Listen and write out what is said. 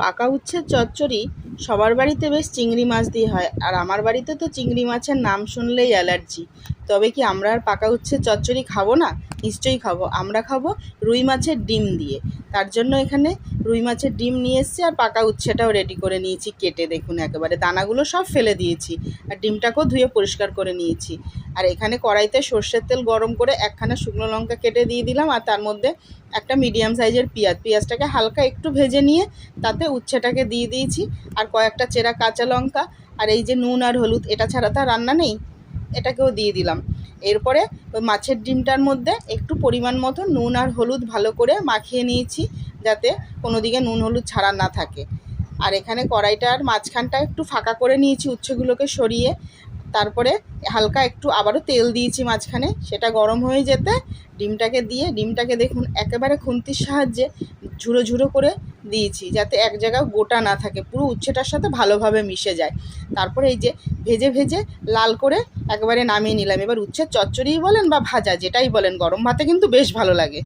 পাকা উচ্ছের চচ্চড়ি সবার বাড়িতে বেশ চিংড়ি মাছ দিয়ে হয়, আর আমার বাড়িতে তো চিংড়ি মাছের নাম শুনলেই অ্যালার্জি। তবে কি আমরা আর পাকা উচ্ছের চচ্চড়ি খাবো না? নিশ্চয়ই খাবো। আমরা খাবো রুই মাছের ডিম দিয়ে। তার জন্য এখানে রুই মাছের ডিম নিয়ে এসেছি, আর পাকা উচ্ছেটাও রেডি করে নিয়েছি কেটে। দেখুন একেবারে দানাগুলো সব ফেলে দিয়েছি, আর ডিমটাকেও ধুয়ে পরিষ্কার করে নিয়েছি। আর এখানে কড়াইতে সর্ষের তেল গরম করে একখানা শুকনো লঙ্কা কেটে দিয়ে দিলাম, আর তার মধ্যে একটা মিডিয়াম সাইজের পেঁয়াজটাকে হালকা একটু ভেজে নিয়ে তাতে উচ্ছেটাকে দিয়ে দিয়েছি, আর কয়েকটা চেরা কাঁচা লঙ্কা, আর এই যে নুন আর হলুদ, এটা ছাড়া তো রান্না নেই, এটাকেও দিয়ে দিলাম। এরপরে ওই মাছের ডিমটার মধ্যে একটু পরিমাণ মতো নুন আর হলুদ ভালো করে মাখিয়ে নিয়েছি, যাতে কোনো দিকে নুন হলুদ ছাড়া না থাকে। আর এখানে কড়াইটার মাঝখানটা একটু ফাঁকা করে নিয়েছি উচ্ছেগুলোকে সরিয়ে। তারপরে হালকা একটু আবারও তেল দিয়েছি মাঝখানে, সেটা গরম হয়ে যেতে ডিমটাকে দিয়ে, ডিমটাকে দেখুন একেবারে খুন্তির সাহায্যে ঝুড়ো ঝুড়ো করে দিয়েছি, যাতে এক জায়গায় গোটা না থাকে, পুরো উচ্ছেটার সাথে ভালোভাবে মিশে যায়। তারপরে এই যে ভেজে ভেজে লাল করে একেবারে নামিয়ে নিলাম। এবার উচ্ছের চচ্চড়িই বলেন বা ভাজা যেটাই বলেন, গরম ভাতে কিন্তু বেশ ভালো লাগে।